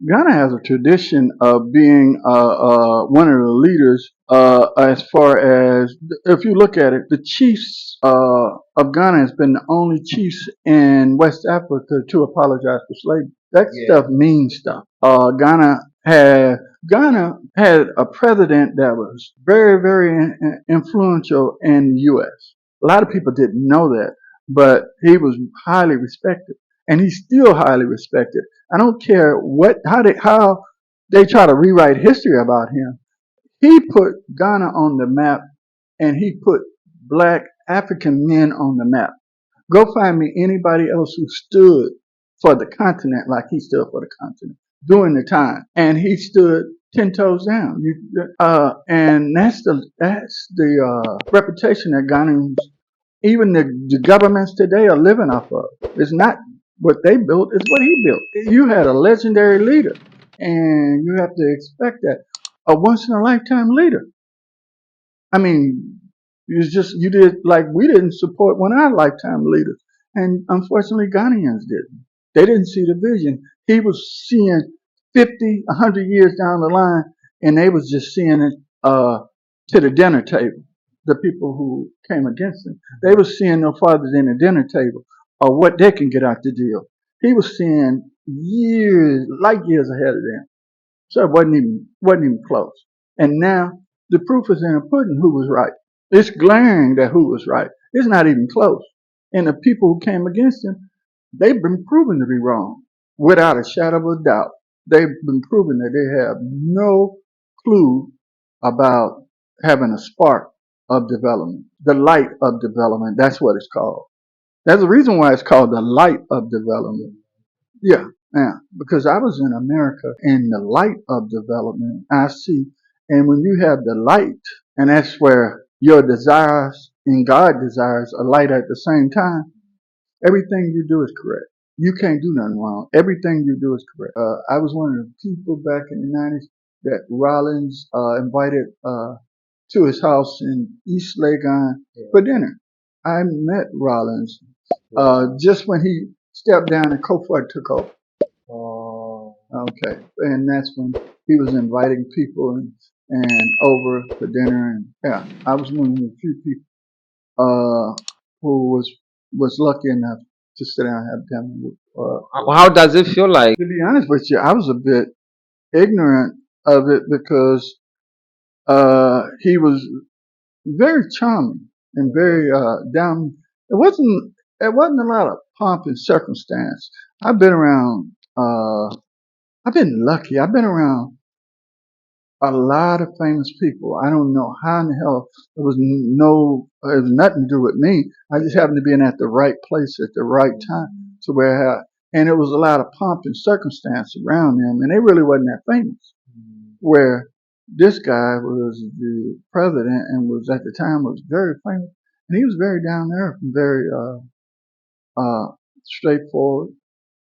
Ghana has a tradition of being one of the leaders as far as, if you look at it, the chiefs of Ghana has been the only chiefs in West Africa to apologize for slavery. That stuff means stuff. Ghana had a president that was very, very influential in the U.S. A lot of people didn't know that, but he was highly respected, and he's still highly respected. I don't care how they try to rewrite history about him. He put Ghana on the map, and he put black African men on the map. Go find me anybody else who stood for the continent like he stood for the continent during the time, and he stood 10 toes down. And that's the reputation that Ghanaians, even the governments today, are living off of. It's not what they built; it's what he built. You had a legendary leader, and you have to expect that, a once in a lifetime leader. I mean, you did like we didn't support one of our lifetime leaders, and unfortunately, Ghanaians didn't. They didn't see the vision. He was seeing 50, 100 years down the line, and they was just seeing it to the dinner table. The people who came against him, they was seeing no farther than the dinner table or what they can get out the deal. He was seeing years, light years ahead of them. So it wasn't even close. And now the proof is in the pudding who was right. It's glaring that who was right. It's not even close. And the people who came against him, they've been proven to be wrong without a shadow of a doubt. They've been proven that they have no clue about having a spark of development, the light of development. That's what it's called. That's the reason why it's called the light of development. Yeah, yeah. Because I was in America in the light of development. I see, and when you have the light, and that's where your desires and God desires are light at the same time, everything you do is correct. You can't do nothing wrong. Everything you do is correct. I was one of the people back in the 90s that Rollins invited to his house in East Legon for dinner. I met Rollins just when he stepped down and Kofod took over. Oh, Okay, and that's when he was inviting people and over for dinner, and yeah, I was one of the few people who was lucky enough to sit down and have dinner with. how does it feel like? To be honest with you, I was a bit ignorant of it because he was very charming and very down. It wasn't a lot of pomp and circumstance. I've been around. I've been lucky. I've been around a lot of famous people. I don't know how in the hell it was nothing to do with me. I just happened to be in at the right place at the right time to and it was a lot of pomp and circumstance around them, and they really wasn't that famous. Where this guy was the president and was at the time was very famous, and he was very down there, very straightforward.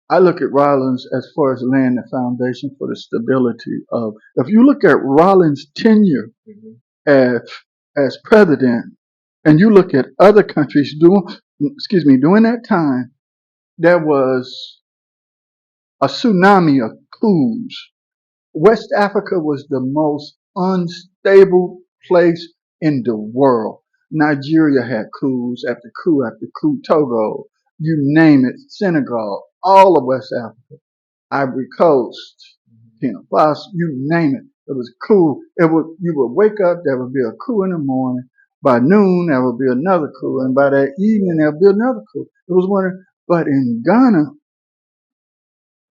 I look at Rollins as far as laying the foundation for the stability of. If you look at Rollins' tenure as as president, and you look at other countries during that time, there was a tsunami of coups. West Africa was the most unstable place in the world. Nigeria had coups after coup after coup. Togo, you name it, Senegal, all of West Africa. Ivory Coast, Burkina Faso, you name it. It was cool. You would wake up, there would be a coup in the morning. By noon, there would be another coup, and by that evening, there would be another coup. It was but in Ghana,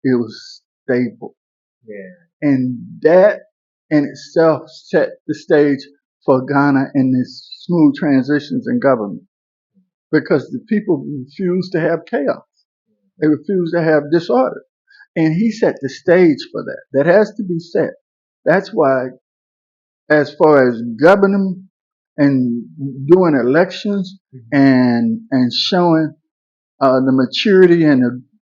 it was stable, Yeah. and that in itself set the stage for Ghana in this smooth transitions in government because the people refused to have chaos. They refused to have disorder. And he set the stage for that. That has to be set. That's why, as far as governing and doing elections and showing the maturity and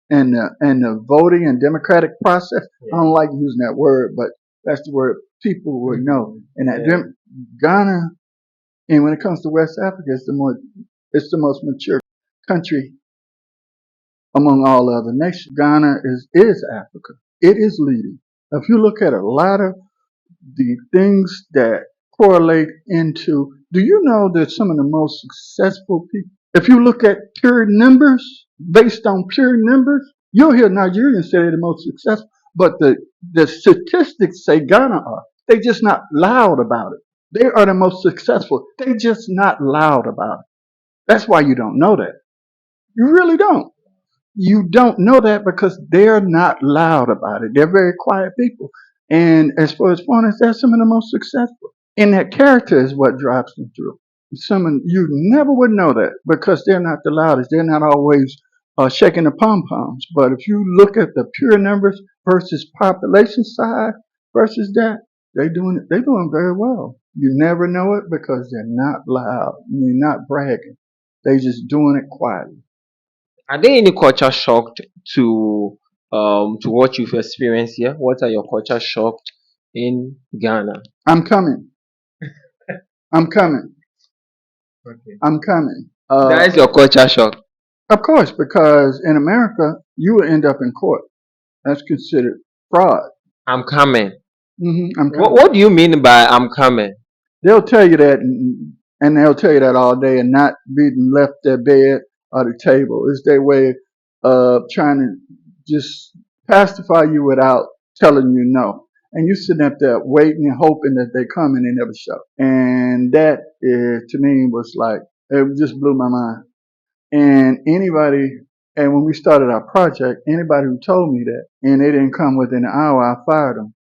the voting and democratic process, I don't like using that word, but that's the word people would know. And Ghana, and when it comes to West Africa, it's the most mature country among all other nations. Ghana is Africa. It is leading. If you look at a lot of the things that correlate into, do you know that some of the most successful people, if you look at pure numbers, based on pure numbers, you'll hear Nigerians say they're the most successful, but the statistics say Ghana are. They just not loud about it. They are the most successful. They just not loud about it. That's why you don't know that. You really don't. You don't know that because they're not loud about it. They're very quiet people. And as far as foreigners, they're some of the most successful. And that character is what drives them through. Some you never would know that because they're not the loudest. They're not always shaking the pom poms. But if you look at the pure numbers versus population side versus that, they're doing very well. You never know it because they're not loud. They're not bragging. They just doing it quietly. Are there any culture shocked to what you've experienced here? What are your culture shocked in Ghana? I'm coming. I'm coming. Okay. I'm coming. That is your culture shock. Of course, because in America, you will end up in court. That's considered fraud. I'm coming. I'm What coming. what do you mean by I'm coming? They'll tell you that, and they'll tell you that all day, and not being left their bed or the table. It's their way of trying to just pacify you without telling you no. And you sitting up there waiting and hoping that they come and they never show. And that, to me, was like, it just blew my mind. And anybody, and when we started our project, anybody who told me that and they didn't come within an hour, I fired them.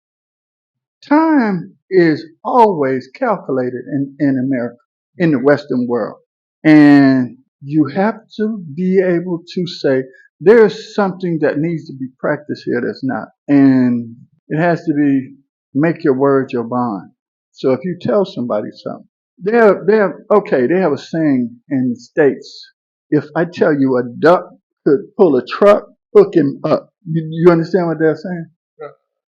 Time is always calculated in America, in the Western world. And you have to be able to say, there's something that needs to be practiced here that's not. And it has to be make your word your bond. So if you tell somebody something, they have a saying in the States. If I tell you a duck could pull a truck, hook him up. You understand what they're saying?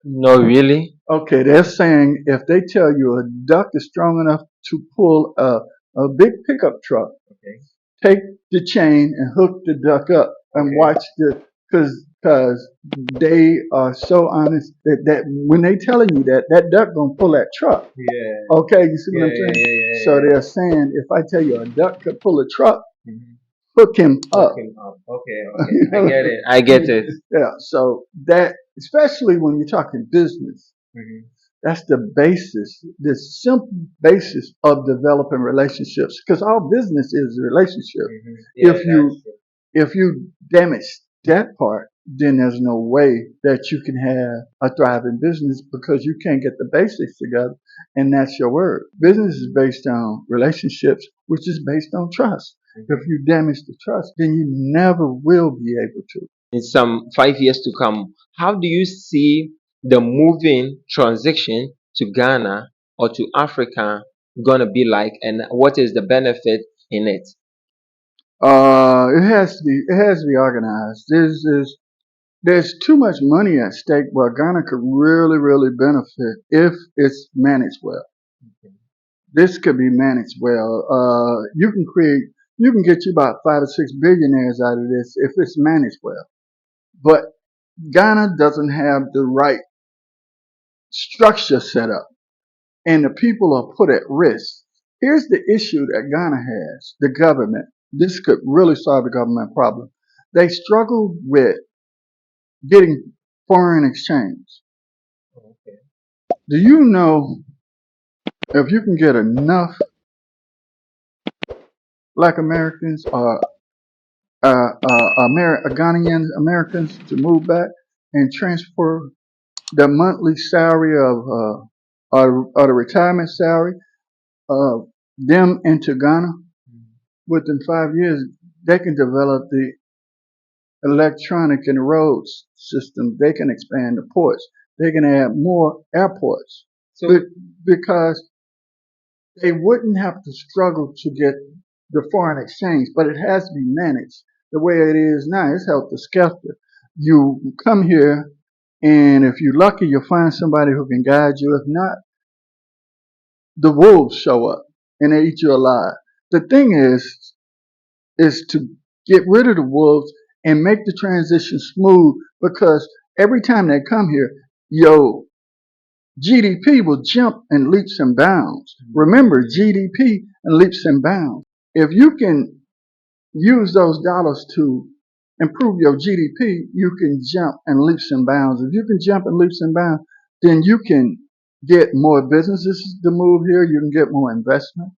No, really? Okay, they're saying if they tell you a duck is strong enough to pull a big pickup truck, Okay. take the chain and hook the duck up and Okay. watch because they are so honest that when they telling you that duck gonna pull that truck. Yeah. Okay, you see what I'm Yeah, saying? yeah, yeah, So yeah, they're saying if I tell you a duck could pull a truck, yeah. Mhm. hook him up. Hook him up. Okay, okay. I get it. I get it. Yeah. So that, especially when you're talking business, Mhm. that's the basis, the simple basis of developing relationships. Because all business is a relationship. Mhm. Yeah, If that's you if you damage that part, then there's no way that you can have a thriving business because you can't get the basics together, and that's your word. Business is based on relationships, which is based on trust. true. If you damage the trust, then you never will be able to. In some 5 years to come, how do you see the moving transition to Ghana or to Africa gonna be like, and what is the benefit in it? It has to be organized. There's too much money at stake where Ghana could really, really benefit if it's managed well. This could be managed well. You can get you about 5 or 6 billionaires out of this if it's managed well. But Ghana doesn't have the right structure set up, and the people are put at risk. Here's the issue that Ghana has: the government. This could really solve the government problem. They struggle with getting foreign exchange. Okay. Do you know if you can get enough Black Americans or Ghanaian Americans to move back and transfer the monthly salary of or the retirement salary of them into Ghana? Within 5 years, they can develop the electronic and roads system. They can expand the ports. They can add more airports. So Because they wouldn't have to struggle to get the foreign exchange, but it has to be managed. The way it is now, it's helter skelter. You come here, and if you're lucky, you'll find somebody who can guide you. If not, the wolves show up and they eat you alive. The thing is to get rid of the wolves and make the transition smooth because every time they come here, yo, GDP will jump in leaps and bounds. Remember, GDP and leaps and bounds. If you can use those dollars to improve your GDP, you can jump in leaps and bounds. If you can jump in leaps and bounds, then you can get more businesses to move here. You can get more investment.